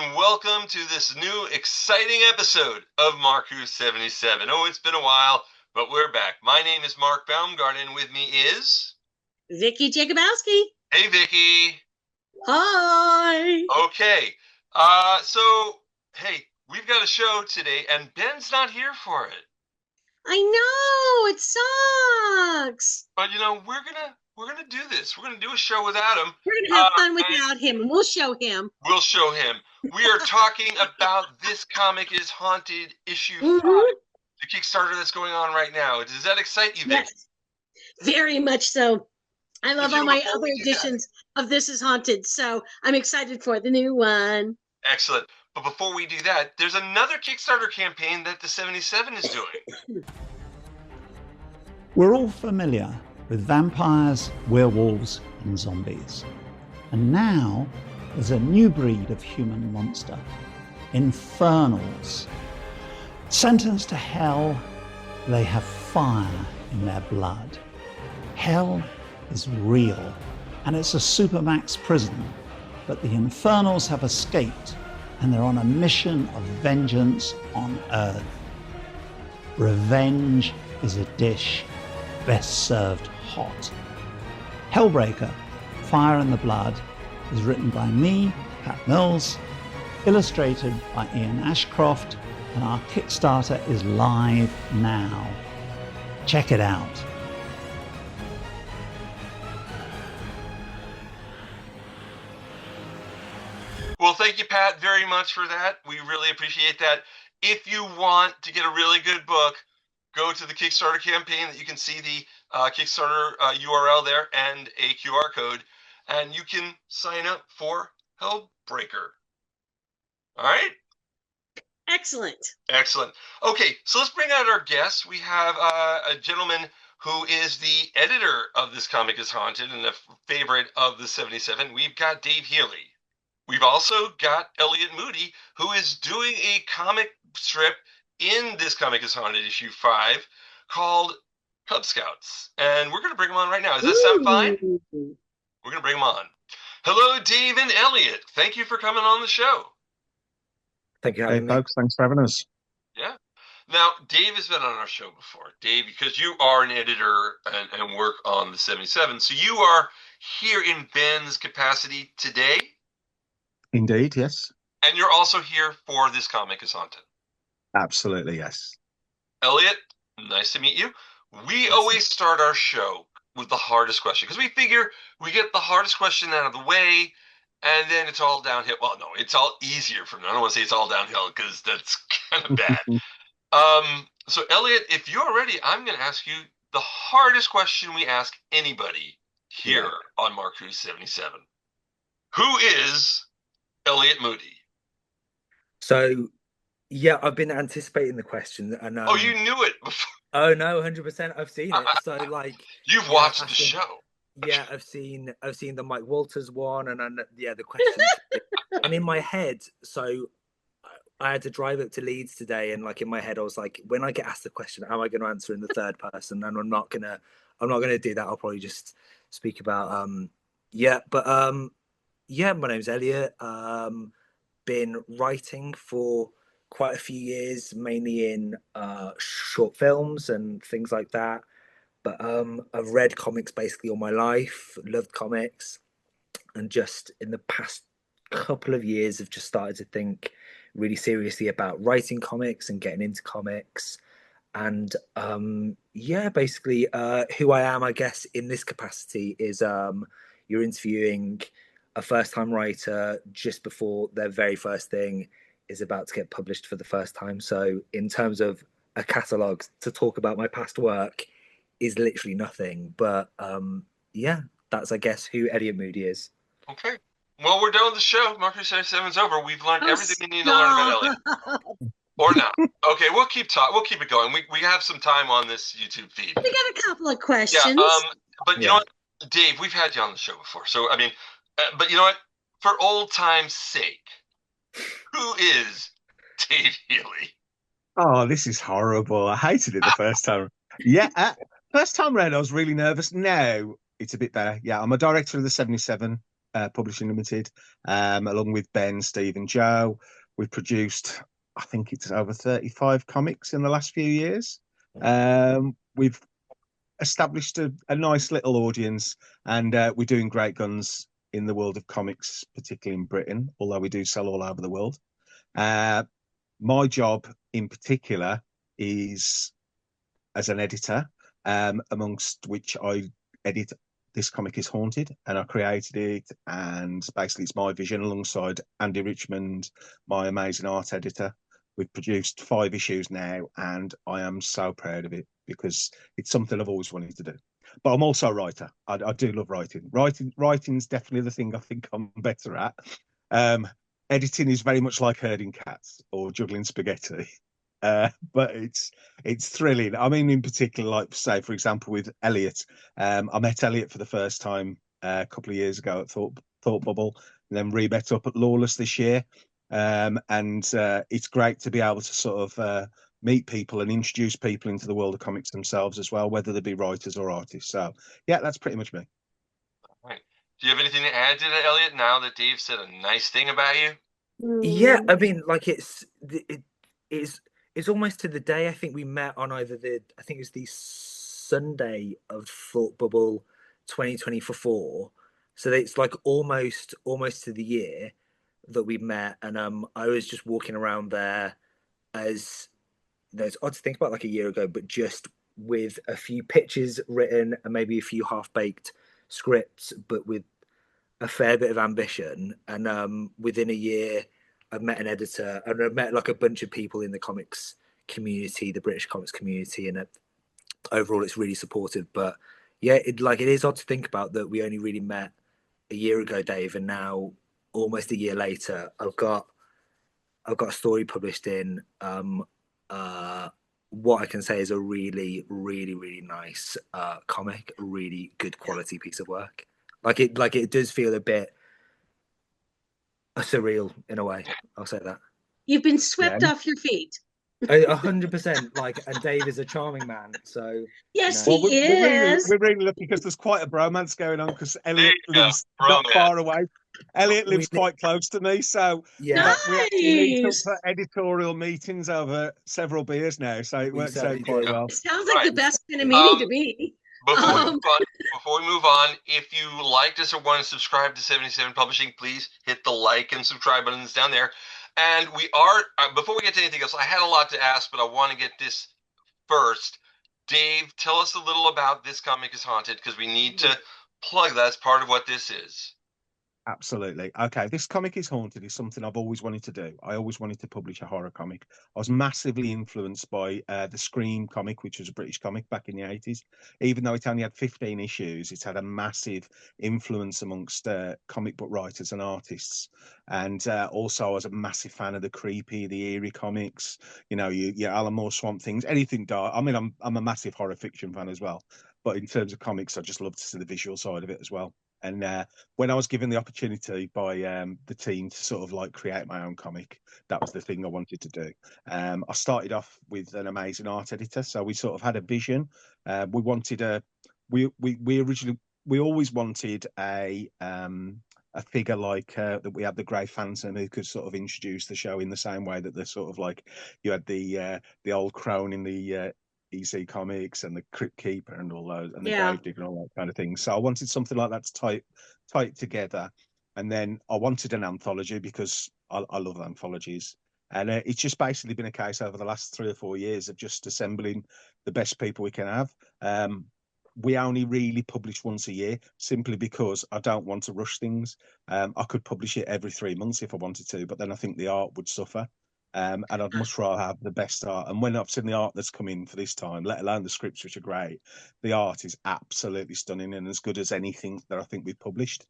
and welcome to this new exciting episode of MarkWHO77. Oh, it's been a while, but we're back. My name is Mark Baumgarten. With me is Vicky Jacobowski. Hey, Vicky. Hi. Okay. Hey, we've got a show today, and Ben's not here for it. I know, it sucks. But we're gonna do this. We're gonna do a show without him. We're gonna have fun without him, and we'll show him. We'll show him. We are talking about This Comic is Haunted issue 5, the Kickstarter that's going on right now. Does that excite you, Vic? Yes, very much so. I love all my other editions of This is Haunted, so I'm excited for the new one. Excellent. But before we do that, there's another Kickstarter campaign that the 77 is doing. We're all familiar with vampires, werewolves, and zombies. And now there's a new breed of human monster, infernals. Sentenced to hell, they have fire in their blood. Hell is real, and it's a supermax prison, but the infernals have escaped, and they're on a mission of vengeance on Earth. Revenge is a dish best served hot. Hellbreaker, Fire in the Blood, is written by me, Pat Mills, illustrated by Ian Ashcroft, and our Kickstarter is live now. Check it out. Well, thank you, Pat, very much for that. We really appreciate that. If you want to get a really good book, go to the Kickstarter campaign that you can see the Kickstarter URL there and a QR code, and you can sign up for Hellbreaker. All right? Excellent. Excellent. Okay, so let's bring out our guests. We have a gentleman who is the editor of This Comic is Haunted and a favorite of the 77. We've got Dave Heeley. We've also got Elliot Moody, who is doing a comic strip in This Comic is Haunted issue 5 called Cub Scouts. And we're going to bring them on right now. Does that sound fine? We're going to bring them on. Hello, Dave and Elliot. Thank you for coming on the show. Thank you. Hey, folks. Thanks for having us. Yeah. Now, Dave has been on our show before. Dave, because you are an editor and work on the 77, so you are here in Ben's capacity today. Indeed, yes. And you're also here for This Comic is Haunted. Absolutely, yes. Elliot, nice to meet you. We always start our show with the hardest question because we figure we get the hardest question out of the way and then it's all downhill. Well, no, it's all easier from there. I don't want to say it's all downhill because that's kind of bad. So, Elliot, if you're ready, I'm going to ask you the hardest question we ask anybody here on MarkWHO77. Who is Elliot Moody? So, yeah, I've been anticipating the question, and oh, you knew it before? Oh no, 100%. I've seen it. So, like, you've watched the show. Yeah, I've seen the Mike Walters one, and then the question. And in my head, so I had to drive up to Leeds today, and like in my head, I was like, when I get asked the question, am I going to answer in the third person? And I'm not gonna do that. I'll probably just speak about my name's Elliot. Been writing for quite a few years, mainly in short films and things like that. But I've read comics basically all my life, loved comics, and just in the past couple of years I've just started to think really seriously about writing comics and getting into comics. And basically who I am, I guess, in this capacity is you're interviewing a first-time writer just before their very first thing is about to get published for the first time. So in terms of a catalogue, to talk about my past work is literally nothing. But that's, I guess, who Elliot Moody is. Okay. Well, we're done with the show. MarkWHO77's over. We've learned everything we need to learn about Elliot. Or not. Okay, we'll keep talking. We'll keep it going. We have some time on this YouTube feed. We got a couple of questions. Yeah, but you know what, Dave, we've had you on the show before. So, I mean, but you know what? For old time's sake, who is Dave Heeley? Oh, this is horrible. I hated it the first time. First time around, I was really nervous. Now it's a bit better. Yeah, I'm a director of the 77. Publishing Limited, along with Ben, Steve, and Joe. We've produced, I think it's over 35 comics in the last few years. We've established a nice little audience, and we're doing great guns in the world of comics, particularly in Britain, although we do sell all over the world. My job in particular is as an editor, amongst which I edit This Comic is Haunted, and I created it, and basically it's my vision alongside Andy Richmond, my amazing art editor. We've produced 5 issues now, and I am so proud of it because it's something I've always wanted to do. But I'm also a writer. I do love writing. Writing's definitely the thing I think I'm better at. Editing is very much like herding cats or juggling spaghetti. But it's thrilling. I mean, in particular, like say, for example, with Elliot, I met Elliot for the first time a couple of years ago at Thought Bubble, and then re-met up at Lawless this year. And it's great to be able to sort of meet people and introduce people into the world of comics themselves as well, whether they be writers or artists. So yeah, that's pretty much me. All right. Do you have anything to add to that, Elliot, now that Dave said a nice thing about you? Yeah, I mean, like it's almost to the day. I think we met on I think it was the Sunday of Thought Bubble 2024. So it's like almost to the year that we met, and I was just walking around there as it's odd to think about, like a year ago, but just with a few pictures written and maybe a few half-baked scripts, but with a fair bit of ambition. And within a year, I've met an editor, and I've met like a bunch of people in the comics community, the British comics community, and overall it's really supportive. But yeah, it is odd to think about that we only really met a year ago, Dave, and now almost a year later, I've got a story published in what I can say is a really, really, really nice comic, a really good quality piece of work. Like it does feel a bit surreal in a way. I'll say that. You've been swept off your feet. 100%. Like, and Dave is a charming man, so yes, Well, he is. we're really lucky because there's quite a bromance going on because Elliot Yeah, lives not far away. Elliot lives quite close to me, so yeah, we actually meet up for editorial meetings over several beers now, so it works out quite well. Sounds like the best kind of meeting to me. Before we move on, if you liked us or want to subscribe to 77 Publishing, please hit the like and subscribe buttons down there. And we are, before we get to anything else, I had a lot to ask, but I want to get this first. Dave, tell us a little about This Comic is Haunted, because we need to plug that as part of what this is. Absolutely. Okay, This Comic is Haunted is something I've always wanted to do. I always wanted to publish a horror comic. I was massively influenced by the Scream comic, which was a British comic back in the 80s. Even though it only had 15 issues, it had a massive influence amongst comic book writers and artists. And also, I was a massive fan of the creepy, the eerie comics. You know, your Alan Moore Swamp Things, anything dark. I mean, I'm a massive horror fiction fan as well. But in terms of comics, I just love to see the visual side of it as well. And when I was given the opportunity by the team to sort of like create my own comic, that was the thing I wanted to do. I started off with an amazing art editor, so we sort of had a vision. We wanted we always wanted a figure like that. We had the Grey Phantom who could sort of introduce the show in the same way that the sort of like you had the old crone in the EC Comics and the Crypt Keeper and all those, and the Gravedigger and all that kind of thing. So I wanted something like that to tie it together. And then I wanted an anthology because I love anthologies. And it's just basically been a case over the last 3 or 4 years of just assembling the best people we can have. We only really publish once a year simply because I don't want to rush things. I could publish it every 3 months if I wanted to, but then I think the art would suffer. And I'd much rather have the best art. And when I've seen the art that's come in for this time, let alone the scripts, which are great, the art is absolutely stunning and as good as anything that I think we've published.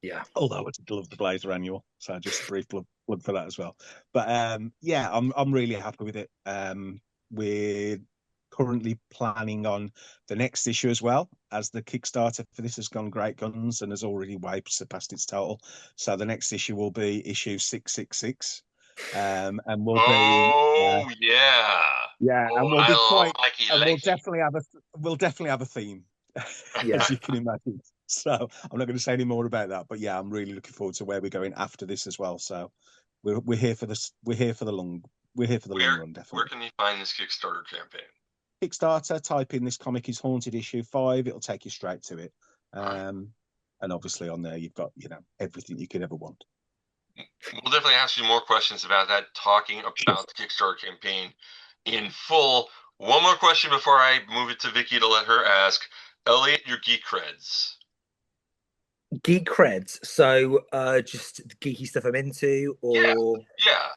Yeah. Although I did love the Blazer Annual, so just a brief plug for that as well. But yeah, I'm really happy with it. We're currently planning on the next issue as well, as the Kickstarter for this has gone great guns and has already way surpassed its total. So the next issue will be issue 666. And we'll and we'll be quite, and we'll definitely have a theme, as you can imagine. So I'm not going to say any more about that. But yeah, I'm really looking forward to where we're going after this as well. So we're here for this. We're here for the long. We're here for the long run, Where definitely. can you find this Kickstarter campaign? Kickstarter, type in This Comic is Haunted issue 5. It'll take you straight to it. Right. And obviously on there you've got, everything you could ever want. We'll definitely ask you more questions about that, talking about the Kickstarter campaign in full. One more question before I move it to Vicky to let her ask. Elliot, your geek creds. Geek creds. So just the geeky stuff I'm into, or Yeah.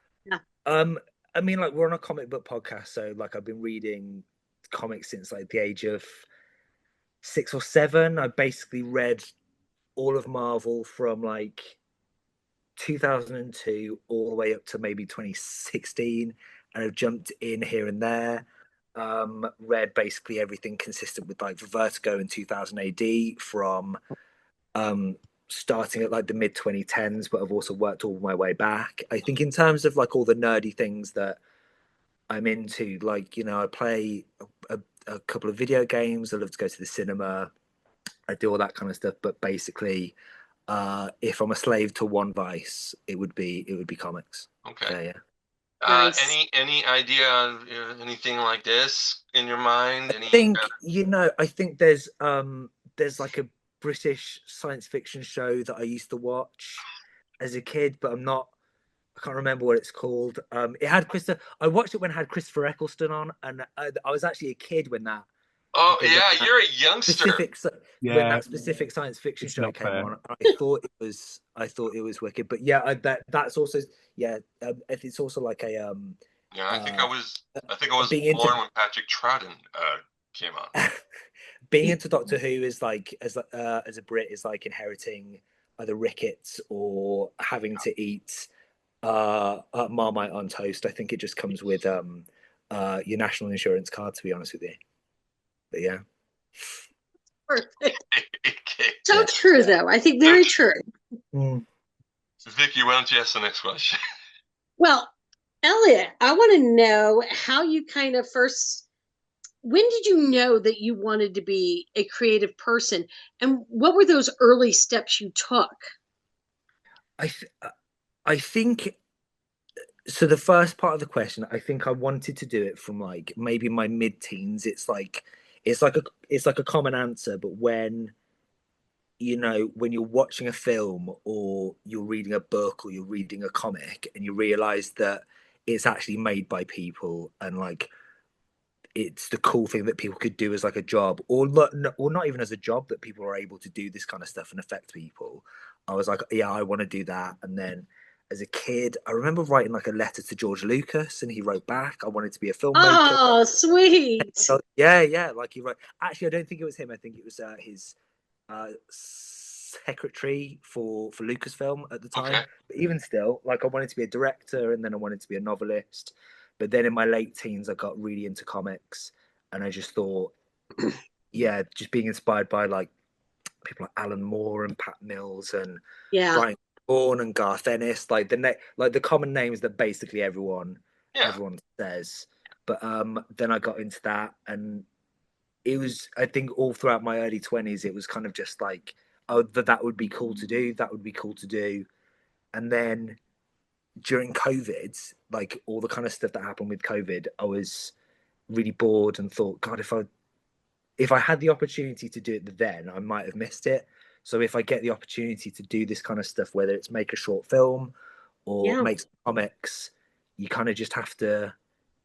I mean, like, we're on a comic book podcast, so like I've been reading comics since like the age of 6 or 7. I basically read all of Marvel from like 2002 all the way up to maybe 2016, and I've jumped in here and there. Read basically everything consistent with like Vertigo in 2000 AD from starting at like the mid 2010s, but I've also worked all my way back. I think in terms of like all the nerdy things that I'm into, like, I play a couple of video games. I love to go to the cinema. I do all that kind of stuff. But basically, if I'm a slave to one vice, it would be comics. Okay. Yeah. Nice. Any idea on anything like this in your mind? I think I think there's like a British science fiction show that I used to watch as a kid, but I can't remember what it's called. It had I watched it when it had Christopher Eccleston on, and I was actually a kid when that. Oh yeah, you're a youngster. When that specific science fiction show came on, I thought it was wicked. But yeah, that's also it's also like a Yeah, I think I was born when Patrick Troughton came on. Being into Doctor Who is like, as a Brit, is like inheriting either rickets or having to eat Marmite on toast. I think it just comes with your national insurance card, to be honest with you. But yeah. Perfect. So true, though. I think very true. Vicky, why don't you ask the next question? Well, Elliot, I want to know how you kind of when did you know that you wanted to be a creative person, and what were those early steps you took? I think so. The first part of the question, I think I wanted to do it from like maybe my mid-teens. It's like a common answer, but when you're watching a film or you're reading a book or you're reading a comic and you realize that it's actually made by people, and like it's the cool thing that people could do as like a job, or not even as a job, that people are able to do this kind of stuff and affect people. I was like, yeah, I want to do that. And then as a kid, I remember writing like a letter to George Lucas, and he wrote back, I wanted to be a filmmaker. Oh, sweet. So, yeah, like he wrote. Actually, I don't think it was him. I think it was his secretary for Lucasfilm at the time. Okay. But even still, like, I wanted to be a director, and then I wanted to be a novelist. But then in my late teens, I got really into comics, and I just thought, yeah, just being inspired by like people like Alan Moore and Pat Mills and Brian Bourne and Garth Ennis, like the common names that basically everyone says. But then I got into that, and it was, I think, all throughout my early 20s, it was kind of just like, oh, that would be cool to do. That would be cool to do. And then during COVID, like all the kind of stuff that happened with COVID, I was really bored and thought, God, if I had the opportunity to do it then, I might have missed it. So if I get the opportunity to do this kind of stuff, whether it's make a short film or make some comics, you kind of just have to,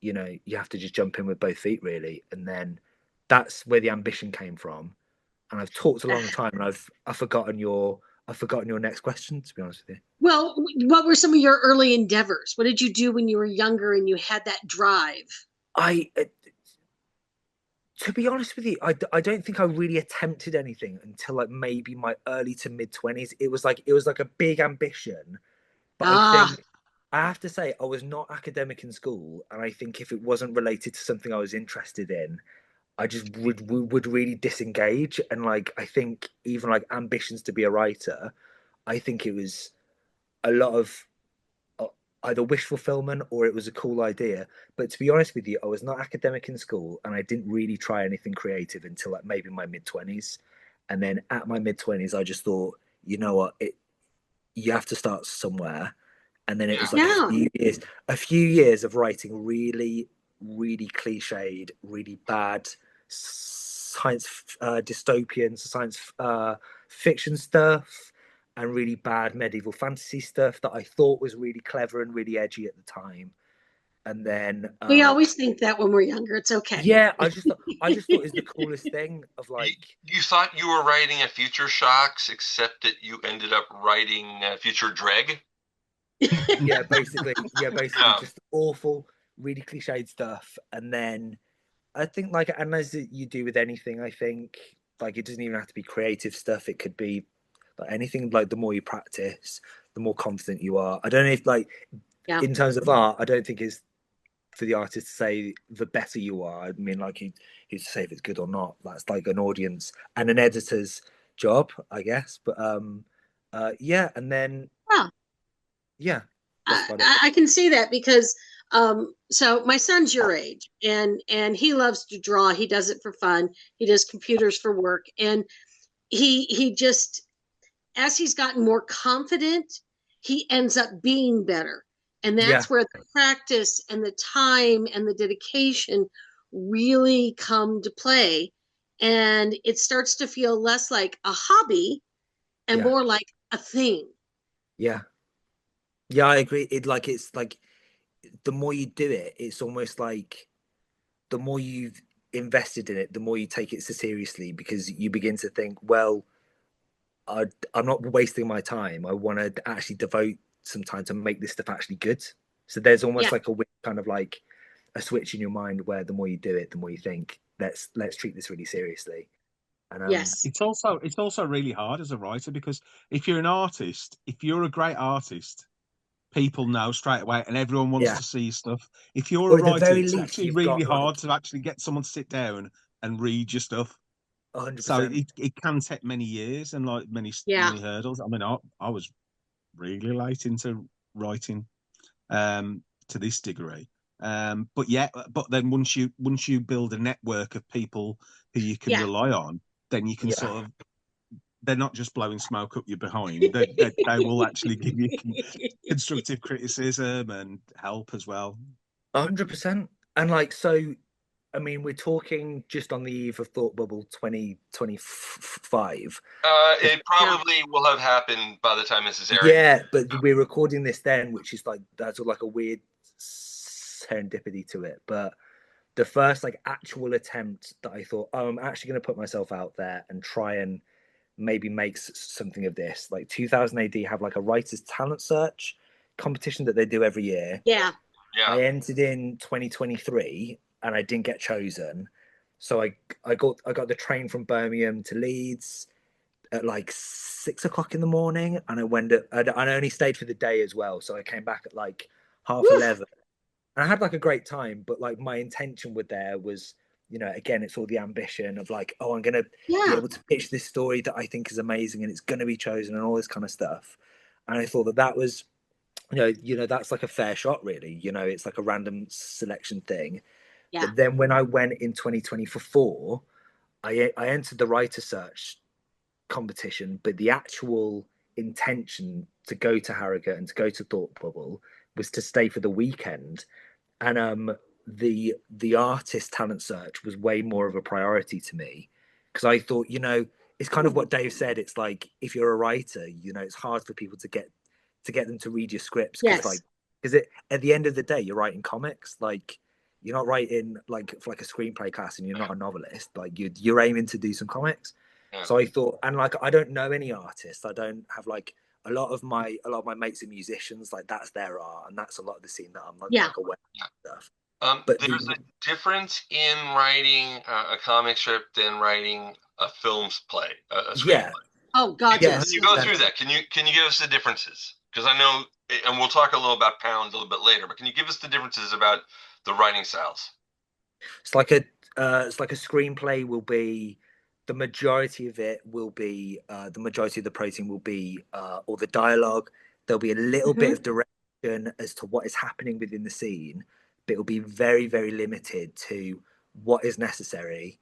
you have to just jump in with both feet, really. And then that's where the ambition came from. And I've talked a long time, and I've forgotten your next question, to be honest with you. Well, what were some of your early endeavors? What did you do when you were younger and you had that drive? To be honest with you, I don't think I really attempted anything until like maybe my early to mid 20s. It was like a big ambition, but I think I have to say I was not academic in school, and I think if it wasn't related to something I was interested in, I just would really disengage. And like, I think even like ambitions to be a writer, I think it was a lot of either wish fulfillment or it was a cool idea. But to be honest with you, I was not academic in school, and I didn't really try anything creative until like maybe my mid 20s. And then at my mid-20s, I just thought, you know what, you have to start somewhere. And then it was like a few years of writing really, really cliched, really bad science dystopian science fiction stuff, and really bad medieval fantasy stuff that I thought was really clever and really edgy at the time. And then we always think that when we're younger. It's okay. Yeah, I just thought it was the coolest thing of like. You thought you were writing a Future Shocks, except that you ended up writing Future Dreg. Yeah, basically, just awful, really cliched stuff. And then I think, like, and as you do with anything, I think, like, it doesn't even have to be creative stuff. It could be like anything. Like, the more you practice, the more confident you are. I don't know if, like, in terms of art, I don't think it's for the artist to say the better you are. I mean, like, he'd say if it's good or not. That's like an audience and an editor's job, I guess. But yeah, and then yeah, I can see that because so my son's your age, and he loves to draw. He does it for fun. He does computers for work, and he just, as he's gotten more confident, he ends up being better. And that's where the practice and the time and the dedication really come to play. And it starts to feel less like a hobby and more like a thing. Yeah, I agree. It's like the more you do it, it's almost like the more you've invested in it, the more you take it so seriously, because you begin to think, well, I'm not wasting my time. I want to actually devote some time to make this stuff actually good. So there's almost like a kind of like a switch in your mind where the more you do it, the more you think, let's treat this really seriously. And it's also really hard as a writer, because if you're an artist, if you're a great artist, people know straight away, and everyone wants to see stuff. If you're a writer, it's actually really hard to actually get someone to sit down and read your stuff. 100%. So it can take many years and like many hurdles. I mean, I was really late into writing to this degree. But then once you build a network of people who you can rely on, then you can sort of, they're not just blowing smoke up your behind. They will actually give you constructive criticism and help as well. 100%. And like, so, I mean, we're talking just on the eve of Thought Bubble 2025. It probably will have happened by the time this is airing. Yeah, but we're recording this then, which is like, that's like a weird serendipity to it. But the first like actual attempt that I thought, oh, I'm actually going to put myself out there and try and maybe make something of this. Like 2000 AD have like a writer's talent search competition that they do every year. Yeah. I entered in 2023 and I didn't get chosen. So I got the train from Birmingham to Leeds at like 6 o'clock in the morning, and I only stayed for the day as well. So I came back at like 11:30. And I had like a great time, but like my intention with there was, you know, again, it's all the ambition of like, oh, I'm gonna be able to pitch this story that I think is amazing and it's gonna be chosen and all this kind of stuff. And I thought that was, you know, that's like a fair shot, really. You know, it's like a random selection thing. Yeah. But then when I went in 2024, I entered the writer search competition, but the actual intention to go to Harrogate and to go to Thought Bubble was to stay for the weekend. And the artist talent search was way more of a priority to me, because I thought, you know, it's kind of what Dave said. It's like, if you're a writer, you know, it's hard for people to get them to read your scripts, because at the end of the day, you're writing comics. Like, you're not writing like for like a screenplay class, and you're not a novelist. Like, you're aiming to do some comics. So I thought, and like, I don't know any artists. I don't have like a lot of my mates are musicians. Like, that's their art, and that's a lot of the scene that I'm like aware of stuff. But there's a difference in writing a comic strip than writing a film's play, a screenplay. Oh God, yes. Can you go through that? Can you give us the differences? Because I know, and we'll talk a little about Pounds a little bit later, but can you give us the differences about the writing styles? It's like a screenplay will be, the majority of it will be, the majority of the protein will be, or the dialogue. There'll be a little bit of direction as to what is happening within the scene, but it'll be very, very limited to what is necessary.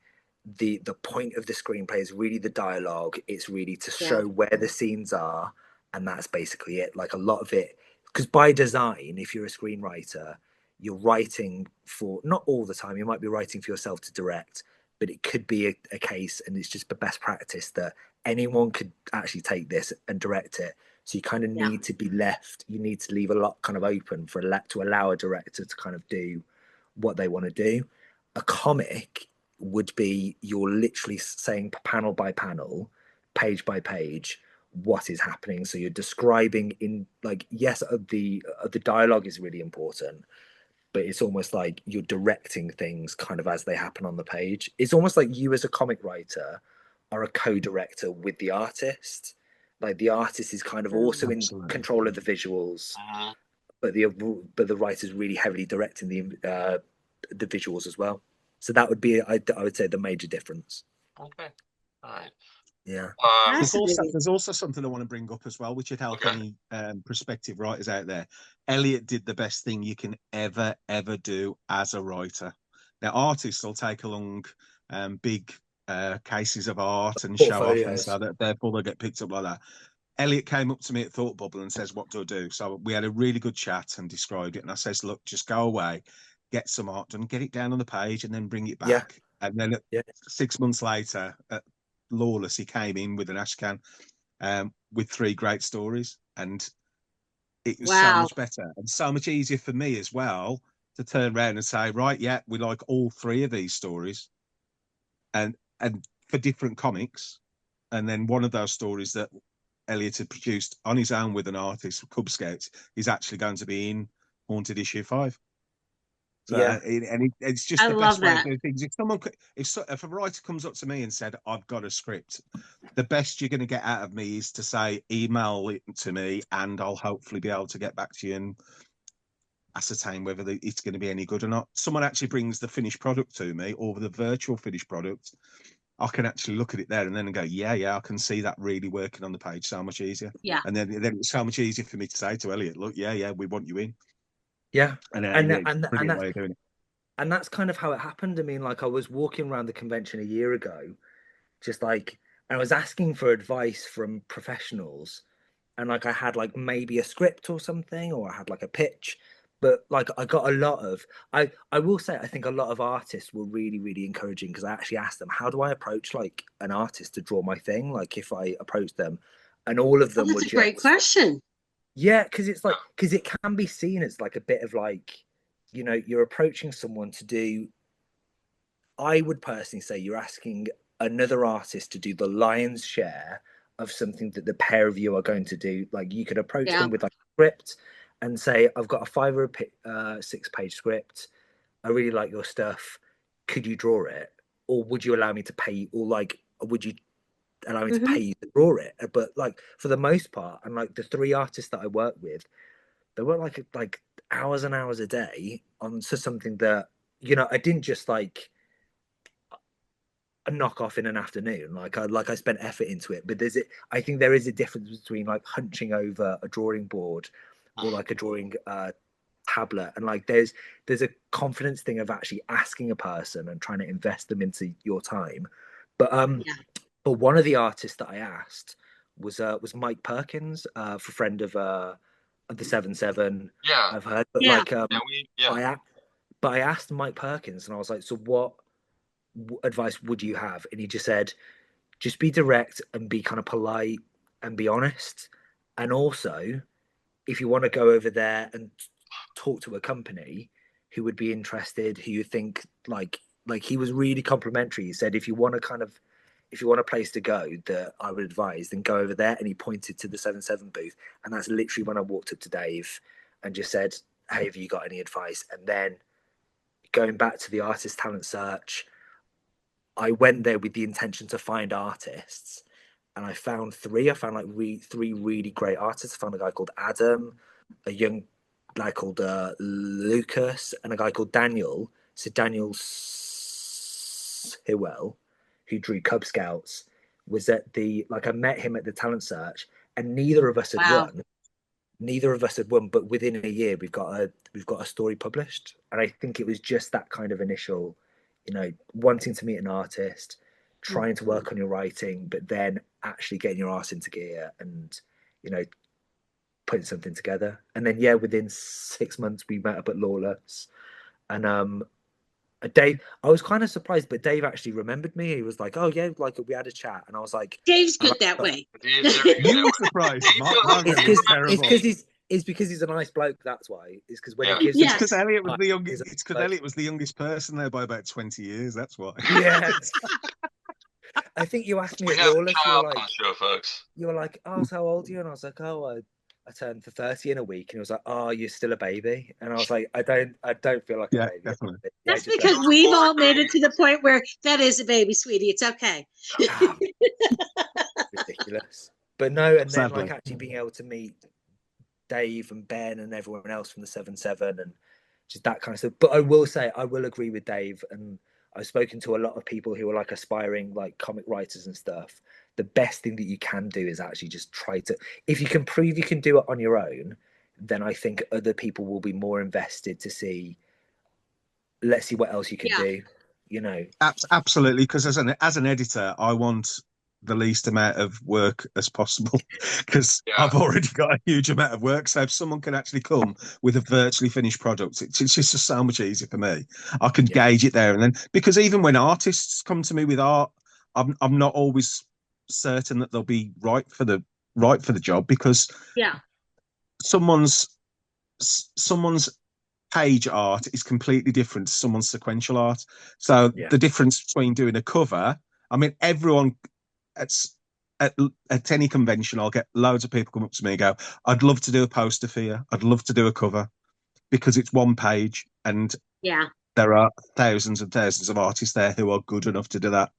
the point of the screenplay is really the dialogue. It's really to show where the scenes are, and that's basically it. Like a lot of it, because by design, if you're a screenwriter, you're writing for, not all the time, you might be writing for yourself to direct, but it could be a case, and it's just the best practice that anyone could actually take this and direct it. So you kind of need to be left, you need to leave a lot kind of open for to allow a director to kind of do what they want to do. A comic would be, you're literally saying panel by panel, page by page, what is happening. So you're describing in, like, yes, the dialogue is really important, but it's almost like you're directing things kind of as they happen on the page. It's almost like you as a comic writer are a co-director with the artist. Like the artist is kind of also in control of the visuals, but the writer's really heavily directing the visuals as well. So that would be, I would say, the major difference. Okay. All right. Yeah. There's also something I want to bring up as well, which would help any prospective writers out there. Elliot did the best thing you can ever do as a writer. Now, artists will take along big cases of art and show off, and so that therefore they'll get picked up like that. Elliot came up to me at Thought Bubble and says, "What do I do?" So we had a really good chat and described it. And I says, "Look, just go away, get some art done, get it down on the page, and then bring it back." And then 6 months later, Lawless, he came in with an ash can with 3 great stories, and it was so much better and so much easier for me as well to turn around and say, right, yeah, we like all 3 of these stories, and for different comics, and then one of those stories that Elliot had produced on his own with an artist, Cub Scouts, is actually going to be in Haunted issue 5. So, it's just the best way to do things. If a writer comes up to me and said, "I've got a script," the best you're going to get out of me is to say, email it to me, and I'll hopefully be able to get back to you and ascertain whether it's going to be any good or not. Someone actually brings the finished product to me, or the virtual finished product, I can actually look at it there and then go, yeah, I can see that really working on the page so much easier. Yeah. And then it's so much easier for me to say to Elliot, look, yeah, we want you in. Yeah. And that's kind of how it happened. I mean, like, I was walking around the convention a year ago, just like, and I was asking for advice from professionals, and like I had like maybe a script or something, or I had like a pitch, but like I got a lot of, I will say, I think a lot of artists were really, really encouraging, because I actually asked them, how do I approach like an artist to draw my thing? Like if I approach them, and all of them that's a great question. Yeah, because it's like, because it can be seen as like a bit of like, you know, you're approaching someone to do, I would personally say you're asking another artist to do the lion's share of something that the pair of you are going to do. Like you could approach them with like a script and say, I've got a 5 or 6-page script. I really like your stuff. Could you draw it? Or would you allow me to pay? Or like, would you allow me to pay you to draw it? But like for the most part, and like the 3 artists that I work with, they work like hours and hours a day on something that, you know, I didn't just like a knock off in an afternoon. Like I spent effort into it. But I think there is a difference between like hunching over a drawing board or like a drawing tablet, and like there's a confidence thing of actually asking a person and trying to invest them into your time. But one of the artists that I asked was Mike Perkins, for friend of the 77. Yeah, I've heard, but but I asked Mike Perkins, and I was like, so what advice would you have? And he just said, just be direct and be kind of polite and be honest. And also, if you want to go over there and talk to a company who would be interested, who you think like he was really complimentary. He said, if you want a place to go that I would advise, then go over there. And he pointed to the 77 booth. And that's literally when I walked up to Dave and just said, hey, have you got any advice? And then going back to the artist talent search, I went there with the intention to find artists, and I found 3. I found like 3 really great artists. I found a guy called Adam, a young guy called Lucas, and a guy called Daniel. So Daniel Hillwell, who drew Cub Scouts, was at I met him at the talent search, and neither of us had won. Neither of us had won, but within a year we've got a story published. And I think it was just that kind of initial you know, wanting to meet an artist, trying to work on your writing, but then actually getting your ass into gear and, you know, putting something together. And then, yeah, within 6 months, we met up at Lawless. And Dave, I was kind of surprised, but Dave actually remembered me. He was like, "Oh yeah, like we had a chat," and I was like, Dave's good that way. You were surprised. Mark was terrible. It's because he's a nice bloke. That's why. It's because when Yeah. he gives, It's because Elliot was the youngest. He's a It's because bloke. Elliot was the youngest person there by about 20 years. That's why. Yeah. I think you asked me We at have a Lawless. child on the show, folks. You were like, "Oh, so how old are you?" And I was like, "Oh, I turned for 30 in a week." And he was like, "Oh, you're still a baby." And I was like, I don't feel like a baby. Definitely. That's because we've all made it to the point where that is a baby, sweetie. It's okay. Ridiculous. But no, and then Sadly. like actually being able to meet Dave and Ben and everyone else from the 7-7 and just that kind of stuff. But I will say, I will agree with Dave, and I've spoken to a lot of people who are like aspiring like comic writers and stuff. The best thing that you can do is actually just try to, if you can prove you can do it on your own, then I think other people will be more invested to see, let's see what else you can do, you know. Absolutely, because as an editor, I want the least amount of work as possible because I've already got a huge amount of work. So if someone can actually come with a virtually finished product, it's just so much easier for me. I can gauge it there and then, because even when artists come to me with art, I'm not always certain that they'll be right for the job, because someone's page art is completely different to someone's sequential art. So the difference between doing a cover, I mean, everyone at any convention, I'll get loads of people come up to me and go, "I'd love to do a poster for you. I'd love to do a cover," because it's one page and there are thousands and thousands of artists there who are good enough to do that.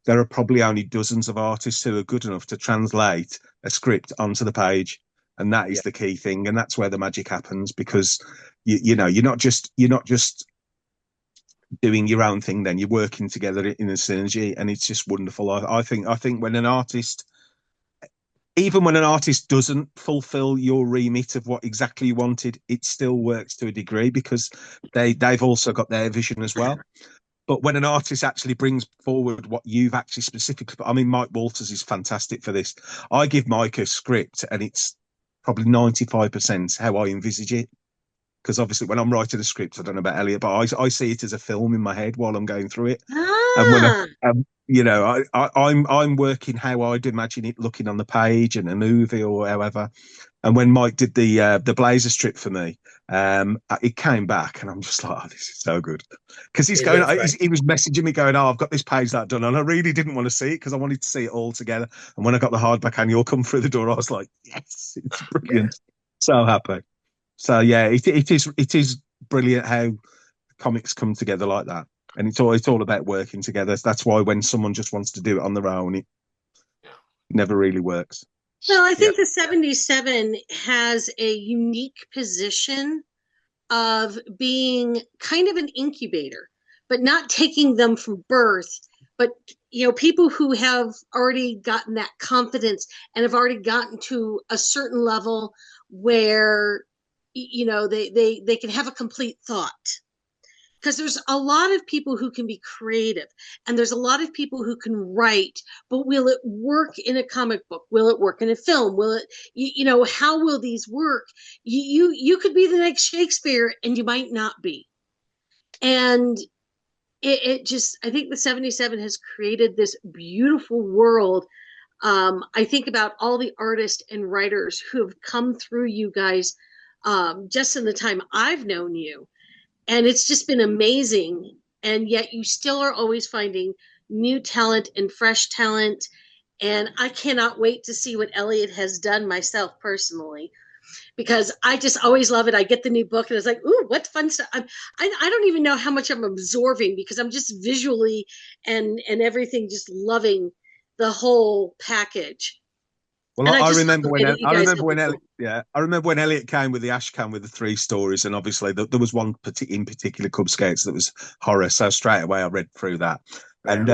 There are probably only dozens of artists who are good enough to translate a script onto the page. And that is the key thing. And that's where the magic happens, because you know, you're not just doing your own thing, then you're working together in a synergy, and it's just wonderful. I think when an artist, even when an artist doesn't fulfill your remit of what exactly you wanted, it still works to a degree, because they've also got their vision as well. But when an artist actually brings forward what you've actually specifically, I mean, Mike Walters is fantastic for this. I give Mike a script and it's probably 95% how I envisage it. Because obviously when I'm writing a script, I don't know about Elliot, but I see it as a film in my head while I'm going through it. And when you know, I'm working how I'd imagine it looking on the page in a movie or however. And when Mike did the Blazer strip for me, it came back, and I'm just like, "Oh, this is so good," because he was messaging me going, "Oh, I've got this page that I've done," and I really didn't want to see it because I wanted to see it all together. And when I got the hardback annual come through the door, I was like, "Yes, it's brilliant!" So happy. So yeah, it is brilliant how comics come together like that, and it's all about working together. That's why when someone just wants to do it on their own, it never really works. Well, I think the 77 has a unique position of being kind of an incubator, but not taking them from birth, but, you know, people who have already gotten that confidence and have already gotten to a certain level where, you know, they can have a complete thought. Because there's a lot of people who can be creative, and there's a lot of people who can write, but will it work in a comic book? Will it work in a film? Will it, you know, how will these work? You could be the next Shakespeare and you might not be. And it just, I think the 77 has created this beautiful world. I think about all the artists and writers who have come through you guys just in the time I've known you. And it's just been amazing. And yet you still are always finding new talent and fresh talent. And I cannot wait to see what Elliot has done myself personally, because I just always love it. I get the new book and it's like, ooh, what fun stuff. I don't even know how much I'm absorbing, because I'm just visually and everything just loving the whole package. Well, I remember when Elliot came with the ash can with the 3 stories, and obviously there was one in particular, Cub Scouts, that was horror. So straight away I read through that, and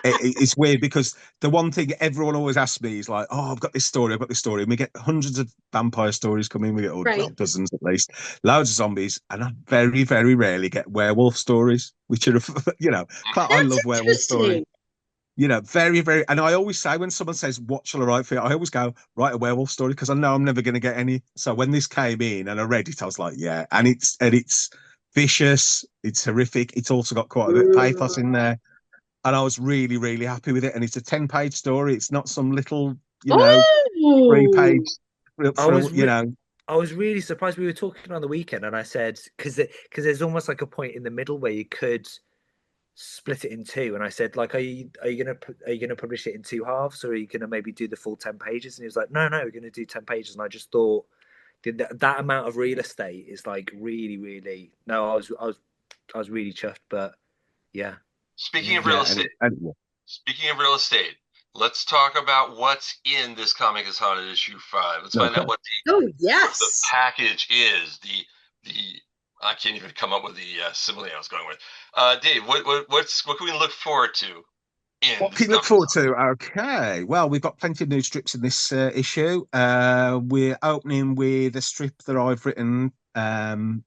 it's weird because the one thing everyone always asks me is like, "Oh, I've got this story, I've got this story," and we get hundreds of vampire stories coming. We get well, Right. dozens at least, loads of zombies, and I very, very rarely get werewolf stories, which are, I That's love werewolf stories. interesting. Very, very, and I always say when someone says, "What shall I write for you?" I always go, "Write a werewolf story," because I know I'm never going to get any. So when this came in and I read it, I was like, "Yeah," and it's vicious, it's horrific. It's also got quite a bit of pathos in there, and I was really, really happy with it. And it's a 10-page story. It's not some little, Oh, 3-page, I was you know. I was really surprised. We were talking on the weekend, and I said because there's almost like a point in the middle where you could split it in two, and I said like, are you gonna publish it in two halves, or are you gonna maybe do the full 10 pages? And he was like, no, we're gonna do 10 pages. And I just thought that amount of real estate is like really, really. No, I was really chuffed, but yeah. Speaking of real estate, let's talk about what's in this Comic is Haunted issue 5. Let's find out what the yes. package is. The I can't even come up with the simile I was going with. Dave, what can we look forward to? What can you look forward to? Okay, well, we've got plenty of new strips in this issue. We're opening with a strip that I've written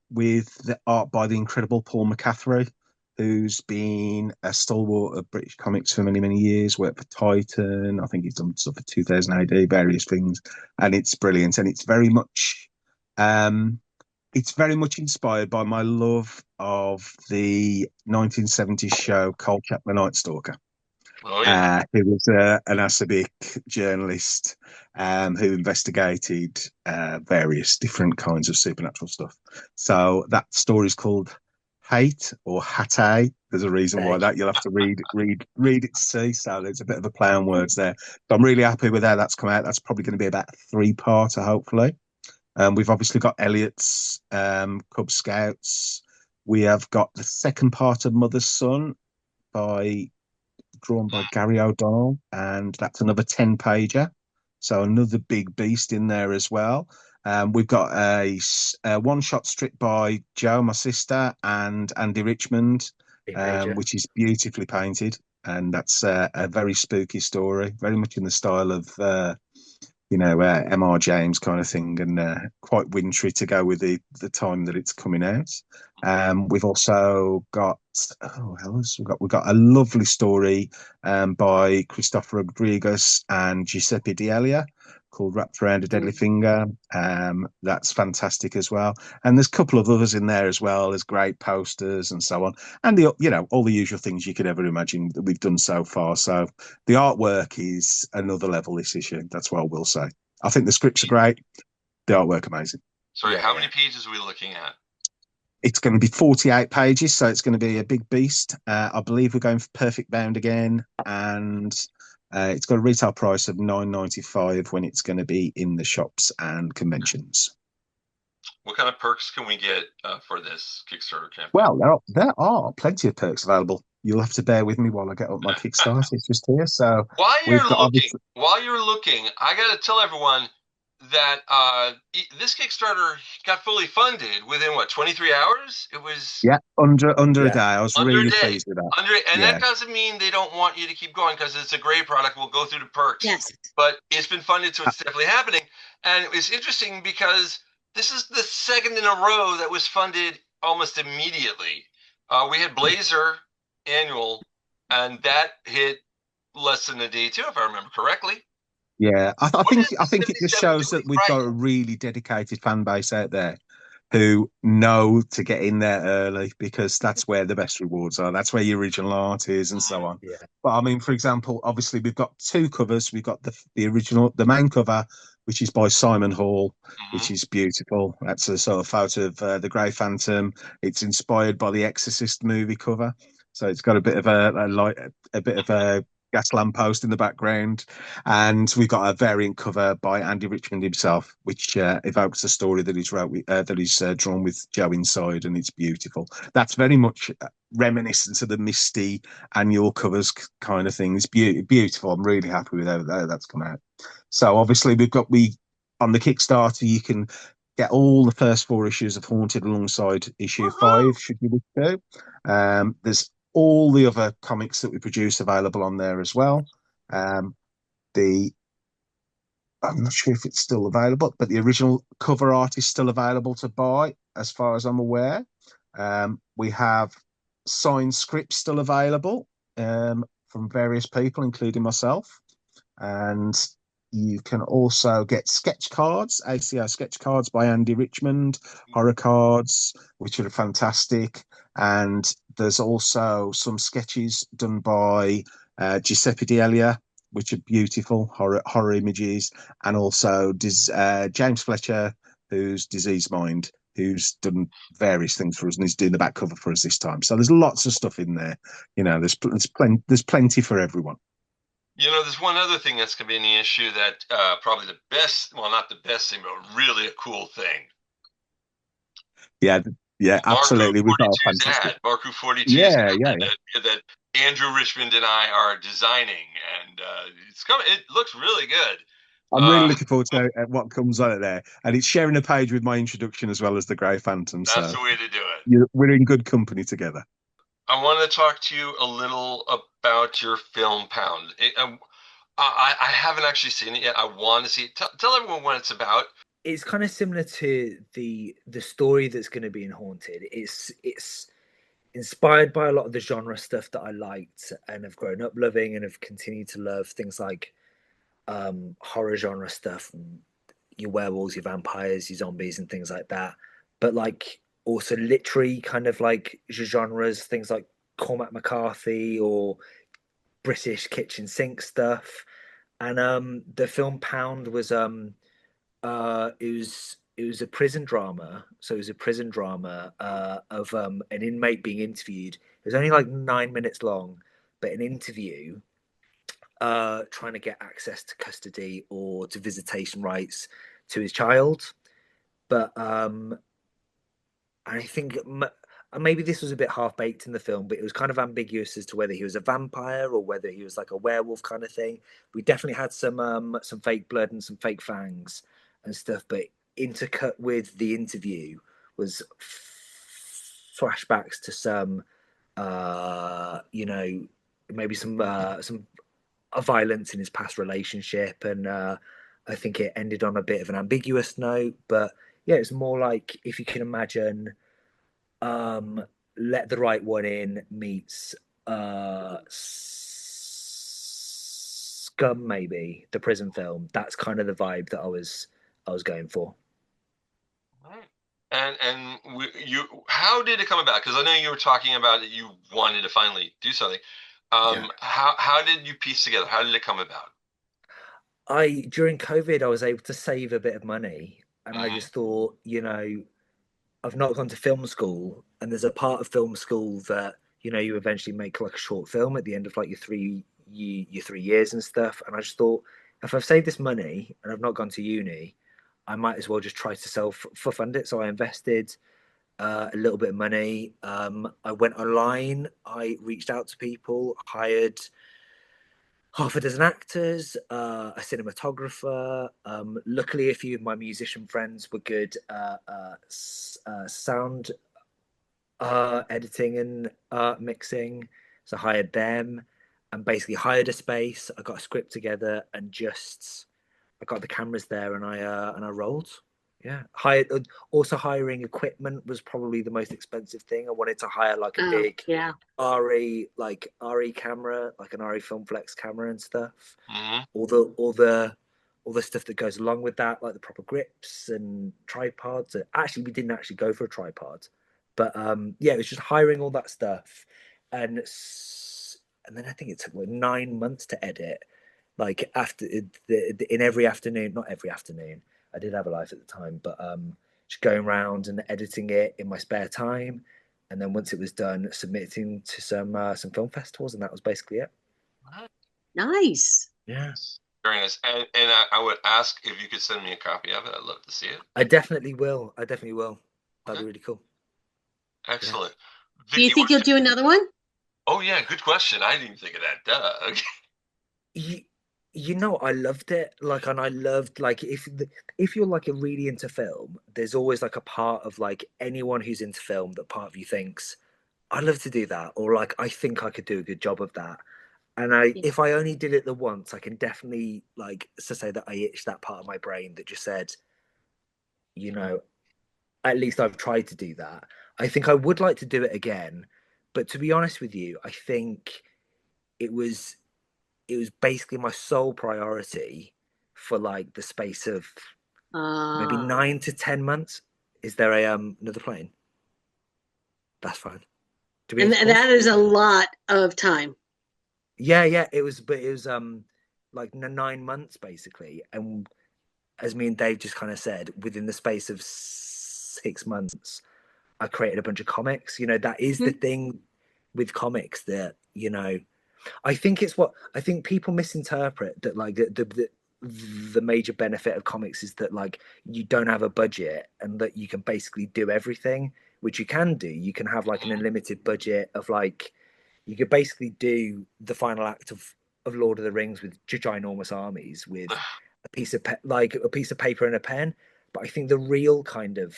with the art by the incredible Paul McCaffrey, who's been a stalwart of British comics for many, many years, worked for Titan. I think he's done stuff for 2000 AD, various things. And it's brilliant. And it's very much inspired by my love of the 1970s show Kolchak the Night Stalker. Oh, yeah. Who was an Asabic journalist who investigated various different kinds of supernatural stuff. So that story is called Hate or Hate. There's a reason why that you'll have to read it to see. So there's a bit of a play on words there. But I'm really happy with how that's come out. That's probably going to be about a 3-parter, hopefully. We've obviously got Elliot's Cub Scouts. We have got the second part of Mother's Son drawn by Gary O'Donnell, and that's another 10-pager. So another big beast in there as well. We've got a one-shot strip by Jo, my sister, and Andy Richmond, which is beautifully painted. And that's a very spooky story, very much in the style of, M.R. James kind of thing, and quite wintry to go with the time that it's coming out. We've also got we've got a lovely story by Christopher Rodriguez and Giuseppe D'Elia called Wrapped Around a Deadly Finger. That's fantastic as well. And there's a couple of others in there as well. There's great posters and so on. And all the usual things you could ever imagine that we've done so far. So the artwork is another level this issue. That's what I will say. I think the scripts are great. The artwork amazing. Sorry, how many pages are we looking at? It's going to be 48 pages, so it's going to be a big beast. I believe we're going for Perfect Bound again, and it's got a retail price of $9.95 when it's going to be in the shops and conventions. What kind of perks can we get for this Kickstarter campaign? Well, there are plenty of perks available. You'll have to bear with me while I get up my Kickstarter. It's just here. So while you're looking, I got to tell everyone that this Kickstarter got fully funded within 23 hours. It was under a day. I was really pleased with that. That doesn't mean they don't want you to keep going, because it's a great product. We'll go through the perks. Yes, but it's been funded, so it's definitely happening. And it's interesting because this is the second in a row that was funded almost immediately. We had Blazer Annual, and that hit less than a day too, if I remember correctly. Yeah, I think it just shows that we've got a really dedicated fan base out there who know to get in there early, because that's where the best rewards are. That's where your original art is, and so on. Yeah. But I mean, for example, obviously we've got 2 covers. We've got the original, the main cover, which is by Simon Hall, which is beautiful. That's a sort of photo of the Grey Phantom. It's inspired by the Exorcist movie cover, so it's got a bit of a gas lamppost in the background, and we've got a variant cover by Andy Richmond himself, which evokes a story that he's drawn with Joe inside, and it's beautiful. That's very much reminiscent of the Misty annual covers kind of thing. It's beautiful. I'm really happy with how that's come out. So obviously on the Kickstarter you can get all the first 4 issues of Haunted alongside issue 5, should you wish to. There's all the other comics that we produce available on there as well. The I'm not sure if it's still available, but the original cover art is still available to buy, as far as I'm aware. We have signed scripts still available from various people, including myself. And you can also get sketch cards, ACO sketch cards by Andy Richmond, horror cards, which are fantastic. And there's also some sketches done by Giuseppe D'Elia, which are beautiful horror images, and also James Fletcher, who's Disease Mind, who's done various things for us and he's doing the back cover for us this time. So there's lots of stuff in there. You know, there's plenty for everyone. You know, there's one other thing that's going to be an issue that probably the best, well, not the best thing, but really a cool thing. Yeah, absolutely. We've got a fantastic. MarkWHO77 Yeah. that Andrew Richmond and I are designing, and it's coming. It looks really good. I'm really looking forward to what comes on it there, and it's sharing a page with my introduction as well as the Grey Phantom. That's so the way to do it. we're in good company together. I want to talk to you a little about your film Pound. I haven't actually seen it yet. I want to see it. Tell everyone what it's about. It's kind of similar to the story that's going to be in Haunted. It's inspired by a lot of the genre stuff that I liked and have grown up loving and have continued to love, things like horror genre stuff, your werewolves, your vampires, your zombies, and things like that. But like also literary kind of like genres, things like Cormac McCarthy or British kitchen sink stuff. And the film Pound was it was a prison drama. So it was a prison drama of an inmate being interviewed. It was only like 9 minutes long, but an interview trying to get access to custody or to visitation rights to his child. But I think maybe this was a bit half-baked in the film, but it was kind of ambiguous as to whether he was a vampire or whether he was like a werewolf kind of thing. We definitely had some fake blood and some fake fangs and stuff, but intercut with the interview was flashbacks to some maybe some violence in his past relationship, and I think it ended on a bit of an ambiguous note. But yeah, it's more like, if you can imagine, Let the Right One In meets Scum, maybe the prison film. That's kind of the vibe that I was going for. Right. And how did it come about? Because I know you were talking about that you wanted to finally do something. How did you piece together? How did it come about? During COVID, I was able to save a bit of money, and I just thought, I've not gone to film school, and there's a part of film school that you eventually make like a short film at the end of like your 3 years and stuff. And I just thought, if I've saved this money and I've not gone to uni, I might as well just try to self-fund it. So I invested a little bit of money. I went online. I reached out to people, hired half a dozen actors, a cinematographer. Luckily, a few of my musician friends were good sound editing and mixing. So I hired them and basically hired a space. I got a script together and I got the cameras there, and I rolled. Yeah, hiring equipment was probably the most expensive thing. I wanted to hire like a big RE camera, like an RE Filmflex camera and stuff. All the stuff that goes along with that, like the proper grips and tripods. Actually, we didn't actually go for a tripod, but it was just hiring all that stuff, and then I think it took like 9 months to edit. Like after in every afternoon, not every afternoon, I did have a life at the time, but just going around and editing it in my spare time, and then once it was done, submitting to some film festivals, and that was basically it. Nice. Yes. Very nice. And I would ask if you could send me a copy of it. I'd love to see it. I definitely will. That'd be really cool. Excellent. Yeah. Vicky, do you think you'll do another one? Oh yeah, good question. I didn't even think of that. Duh. I loved it. Like, and I loved, like, if you're like really into film, there's always like a part of like anyone who's into film that part of you thinks, I'd love to do that, or like I think I could do a good job of that. And Yeah. if I only did it the once, I can definitely like to say that I itched that part of my brain that just said, you know, at least I've tried to do that. I think I would like to do it again, but to be honest with you, I think it was it was basically my sole priority for like the space of maybe Uh, 9 to 10 months. Is there a another plane? That's fine. Do we and need to pause? that is a lot of time. Yeah, yeah. It was, but it was like 9 months basically, and as me and Dave just kind of said, within the space of 6 months, I created a bunch of comics. You know, that is the Mhm. thing with comics that, you know, I think it's what I think people misinterpret that like the major benefit of comics is that like you don't have a budget and that you can basically do everything, which you can do. You can have like an unlimited budget of like you could basically do the final act of Lord of the Rings with ginormous armies with a piece of like a piece of paper and a pen. But I think the real kind of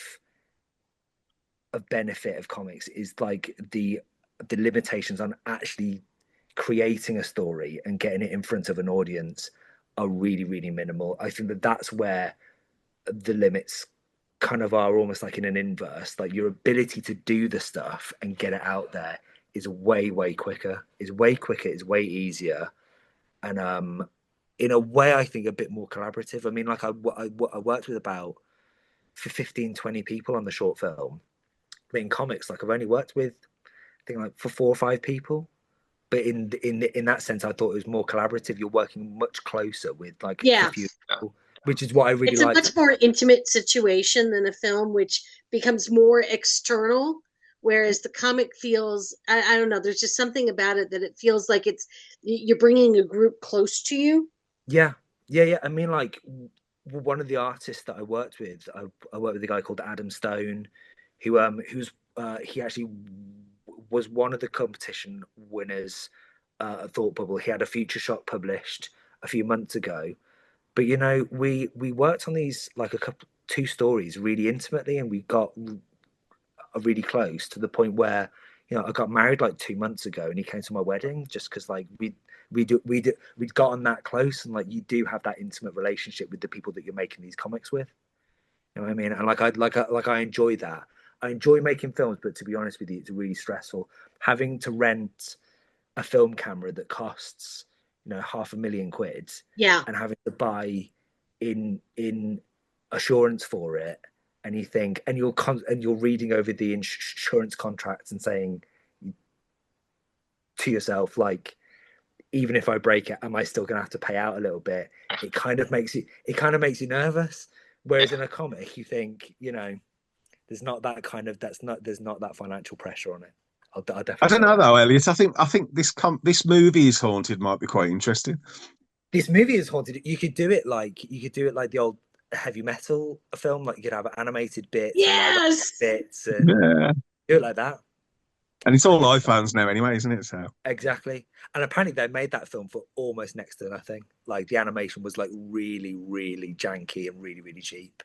benefit of comics is like the limitations on actually creating a story and getting it in front of an audience are really really minimal. I think that that's where the limits kind of are almost like in an inverse. Like your ability to do the stuff and get it out there is way quicker, is way quicker, is way easier, and in a way I think a bit more collaborative. I mean, like I worked with about for 15 20 people on the short film, but in comics like I've only worked with I think like for 4 or 5 people. But in that sense I thought it was more collaborative. You're working much closer with like a Yeah. few people, which is what I really It's a liked. much more intimate situation than a film, which becomes more external. Whereas the comic feels, I don't know, there's just something about it that it feels like you're bringing a group close to you. Yeah, yeah. I mean, like one of the artists that I worked with, I worked with a guy called Adam Stone, who's he actually was one of the competition winners at Thought Bubble. He had a Future Shock published a few months ago, but you know, we worked on these like a couple 2 stories really intimately, and we got really close to the point where you know I got married like 2 months ago, and he came to my wedding just because like we'd gotten that close, and like you do have that intimate relationship with the people that you're making these comics with. You know what I mean? And I enjoy that. I enjoy making films, but to be honest with you, it's really stressful having to rent a film camera that costs you know £500,000 Yeah. and having to buy in assurance for it, and you think and you're reading over the insurance contracts and saying to yourself like even if I break it, am I still going to have to pay out a little bit? It kind of makes you nervous. Whereas in a comic, you think, you know, there's not that financial pressure on it. I'll I definitely don't say know that. though, Elliot. I think this movie is haunted might be quite interesting. This movie is haunted. You could do it like the old heavy metal film. Like you could have animated bits and live action Yes. bits and Yeah, do it like that. and it's I all think iPhones now anyway, isn't it? So exactly. And apparently they made that film for almost next to nothing. Like the animation was like really janky and really cheap.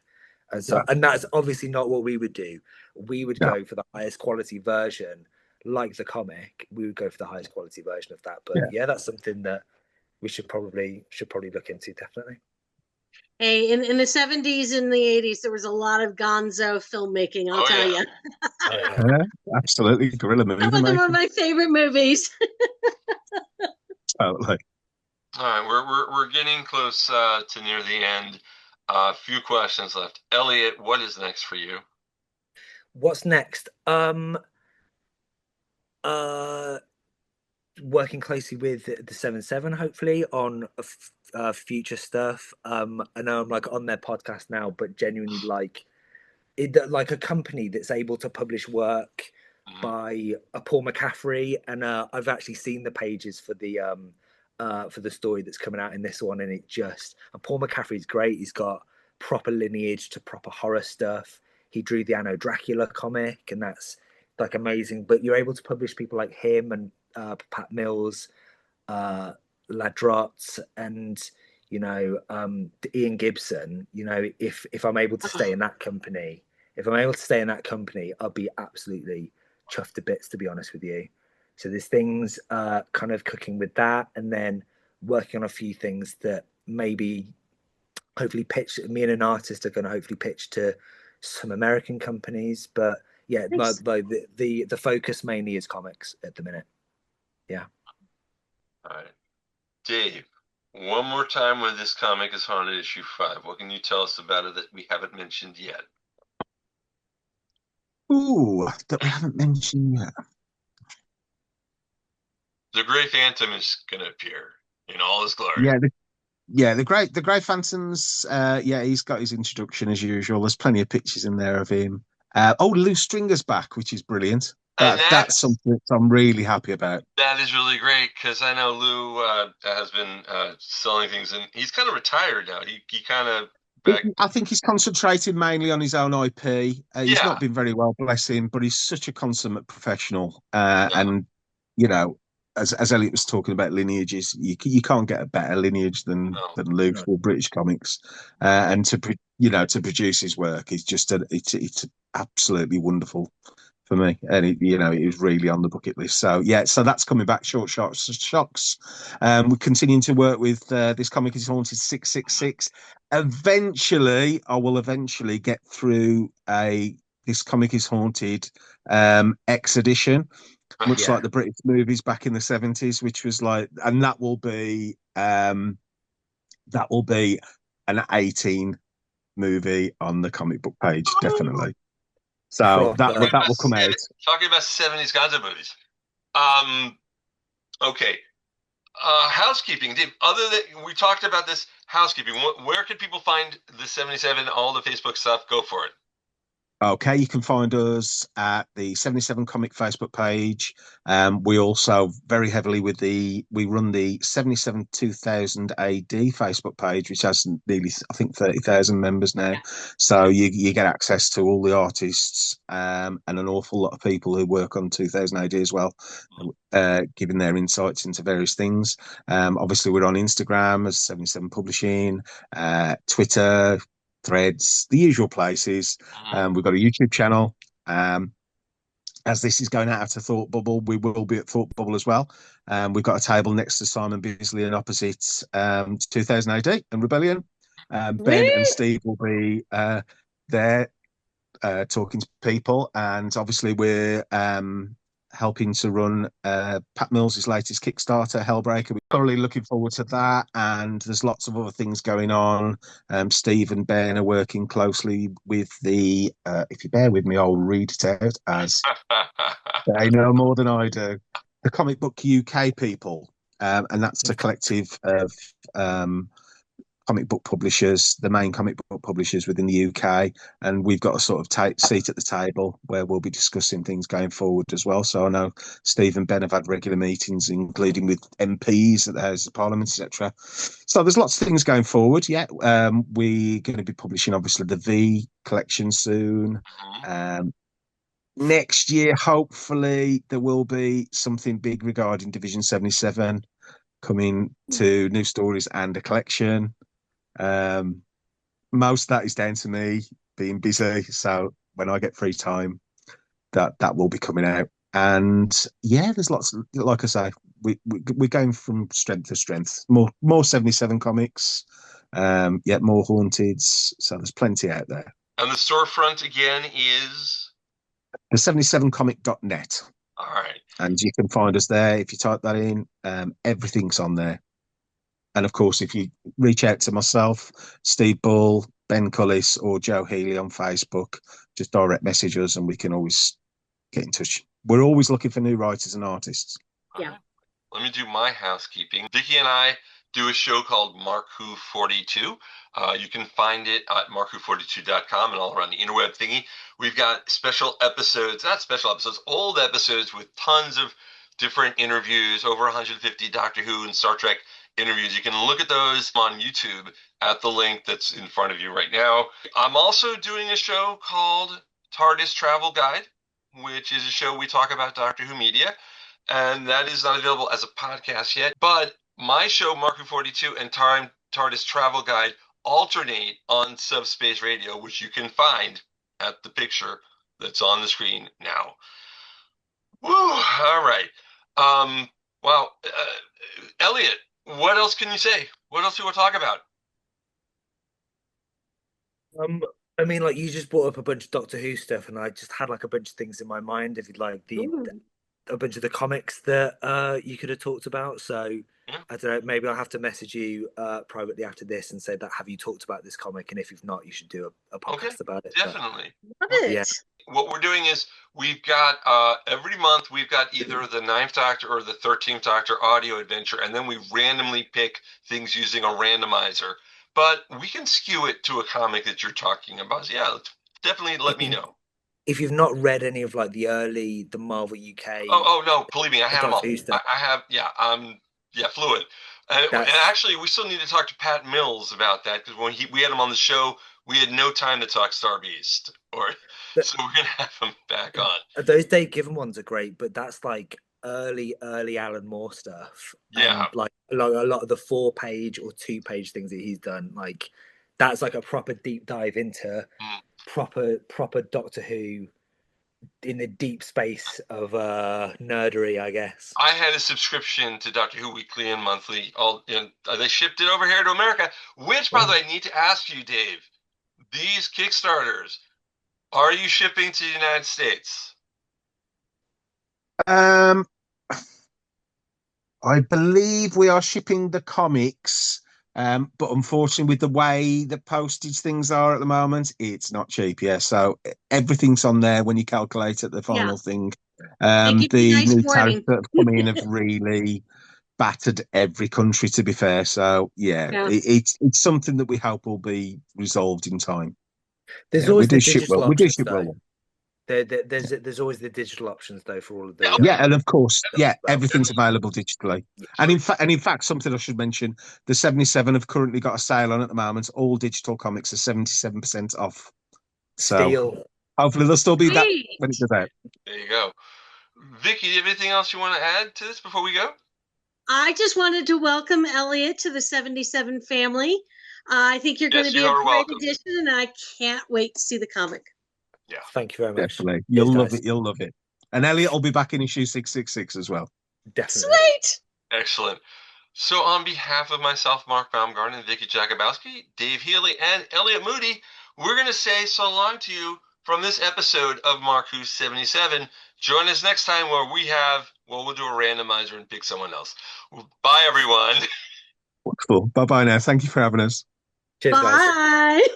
And yeah, so and that's obviously not what we would do. We would yeah, go for the highest quality version, like the comic. We would go for the highest quality version of that. But yeah. yeah, that's something that we should probably look into definitely. Hey, in the 70s and the 80s, there was a lot of gonzo filmmaking, I'll Oh tell yeah. you. Oh yeah. Yeah, absolutely. Guerrilla Some movie of them are making. my favorite movies. Totally. All right, we're getting close to near the end. A few questions left. Elliot, what is next for you? What's next? Uh working closely with the 7-7 hopefully on future stuff. I know I'm like on their podcast now, but genuinely like it like a company that's able to publish work Mhm. by a Paul McCaffrey, and I've actually seen the pages for the story that's coming out in this one, and and Paul McCaffrey's great. He's got proper lineage to proper horror stuff. He drew the Anno Dracula comic, and that's like amazing. But you're able to publish people like him and Pat Mills, uh, Ladrot, and you know Ian Gibson. You know, if I'm able to stay in that company, if I'm able to stay in that company, I'll be absolutely chuffed to bits, to be honest with you. So there's things kind of cooking with that, and then working on a few things that maybe hopefully pitch. Me and an artist are going to hopefully pitch to some American companies, but yeah, Nice. the focus mainly is comics at the minute. Yeah. All right, Dave. One more time with This Comic is Haunted issue 5. What can you tell us about it that we haven't mentioned yet? Ooh, that we haven't mentioned yet. The Grey Phantom is going to appear in all his glory. Yeah, the Grey Phantoms. Yeah, he's got his introduction as usual. There's plenty of pictures in there of him. Lou Stringer's back, which is brilliant. That's something that I'm really happy about. That is really great because I know Lou has been selling things, and he's kind of retired now. He kind of I think he's concentrated mainly on his own IP. He's not been very well, bless him, but he's such a consummate professional. And you know, as Elliot was talking about lineages, you can't get a better lineage than Lou for British comics. And to produce his work is just it's absolutely wonderful for me, and it was really on the bucket list. So so that's coming back. Short shocks. We're continuing to work with This Comic is Haunted 666. Eventually, I will get through This Comic is Haunted X edition, much like the British movies back in the 70s, which was like, and that will be an 18 movie on the comic book page, definitely. So that will come out. Talking about 70s Gonzo movies. Okay. Housekeeping, Dave. Other than we talked about this housekeeping, where can people find the 77? All the Facebook stuff. Go for it. Okay, you can find us at the 77 Comic Facebook page. We also very heavily we run the 77 2000 AD Facebook page, which has nearly, I think, 30,000 members now. So you get access to all the artists and an awful lot of people who work on 2000 AD as well, giving their insights into various things. Obviously, we're on Instagram as 77 Publishing, Twitter, Threads, the usual places. We've got a YouTube channel. As this is going out to Thought Bubble, we will be at Thought Bubble as well. We've got a table next to Simon Bisley and opposite 2000 AD and Rebellion. Ben and Steve will be there talking to people, and obviously we're helping to run Pat Mills' latest Kickstarter, Hellbreaker. We're thoroughly looking forward to that, and there's lots of other things going on. Steve and Ben are working closely with the, if you bear with me, I'll read it out as they know more than I do, the Comic Book UK people, and that's a collective of comic book publishers, the main comic book publishers within the UK, and we've got a sort of seat at the table where we'll be discussing things going forward as well. So I know Steve and Ben have had regular meetings, including with MPs at the House of Parliament, etc. So there's lots of things going forward. We're going to be publishing obviously the V collection soon. Next year, hopefully, there will be something big regarding Division 77 coming to New Stories and a collection. Most of that is down to me being busy, so when I get free time, that will be coming out. And there's lots of, like I say, we're going from strength to strength. More 77 comics, more Haunted. So there's plenty out there. And the storefront again is the 77comic.net. All right. And you can find us there. If you type that in, everything's on there. And of course, if you reach out to myself, Steve Bull, Ben Cullis, or Joe Heeley on Facebook, just direct message us and we can always get in touch. We're always looking for new writers and artists. Yeah. Let me do my housekeeping. Vicky and I do a show called MarkWHO77. You can find it at MarkWHO77.com and all around the interweb thingy. We've got special episodes, not special episodes, old episodes with tons of different interviews, over 150 Doctor Who and Star Trek interviews. You can look at those on YouTube at the link that's in front of you right now. I'm also doing a show called TARDIS Travel Guide, which is a show we talk about Doctor Who media, and that is not available as a podcast yet. But my show, MarkWHO77 and TARDIS Travel Guide, alternate on Subspace Radio, which you can find at the picture that's on the screen now. All right. Well, Elliot, what else can you say? What else do you want to talk about? Um, I mean, like you just brought up a bunch of Doctor Who stuff, and I just had like a bunch of things in my mind. If you'd like Ooh. a bunch of the comics that you could have talked about. So Yeah. I don't know. Maybe I'll have to message you privately after this and say that have you talked about this comic? And if you've not, you should do a Okay, podcast about it. definitely. Love Yeah. it. What we're doing is we've got every month we've got either the Ninth Doctor or the 13th Doctor audio adventure, and then we randomly pick things using a randomizer. But we can skew it to a comic that you're talking about. So yeah, definitely let me know. If you've not read any of like the Marvel UK Oh no, believe me, I have them Doctor all. Who stuff, I have, yeah, I'm fluid. And that's actually, we still need to talk to Pat Mills about that because when we had him on the show, we had no time to talk Star Beast, or that, so we're gonna have him back on. those Dave Given ones are great, but that's like early Alan Moore stuff, Yeah. and like a lot of the 4-page or 2-page things that he's done, like that's like a proper deep dive into Mm. proper Doctor Who in the deep space of nerdery, I guess. I had a subscription to Doctor Who Weekly and Monthly. They shipped it over here to America. Which, by the way, I need to ask you, Dave. These Kickstarters, are you shipping to the United States? Um, I believe we are shipping the comics, but unfortunately, with the way the postage things are at the moment, it's not cheap. Yeah, so everything's on there when you calculate at the Yeah. final thing. They give you The nice new tariffs warning. that have come in have really battered every country, to be fair. So yeah, Yeah. it's something that we hope will be resolved in time. There's Yeah, we always do the ship digital well. We do options ship though. well. There's always the digital options though for all of Yeah, the Yeah, and of course, stuff yeah, as well. everything's available digitally. Yeah. And in fact, something I should mention: the 77 have currently got a sale on at the moment. All digital comics are 77% off. So Steel. hopefully they'll still be that when it Great. goes out. there you go. Vicky, do you have anything else you want to add to this before we go? I just wanted to welcome Elliot to the 77 family. I think you're going to Yes, be you a are great welcome. addition, and I can't wait to see the comic. Yeah. Thank you very much. Definitely, Cheers, you'll love guys. it. You'll love it. And Elliot will be back in issue 666 as well. Definitely. Sweet. Excellent. So, on behalf of myself, Mark Baumgarten, and Vicky Jakubowski, Dave Heeley, and Elliot Moody, we're going to say so long to you from this episode of MarkWHO77. Join us next time where we'll do a randomizer and pick someone else. Bye, everyone. Wonderful. Bye bye now. Thank you for having us. Cheers, guys. Bye.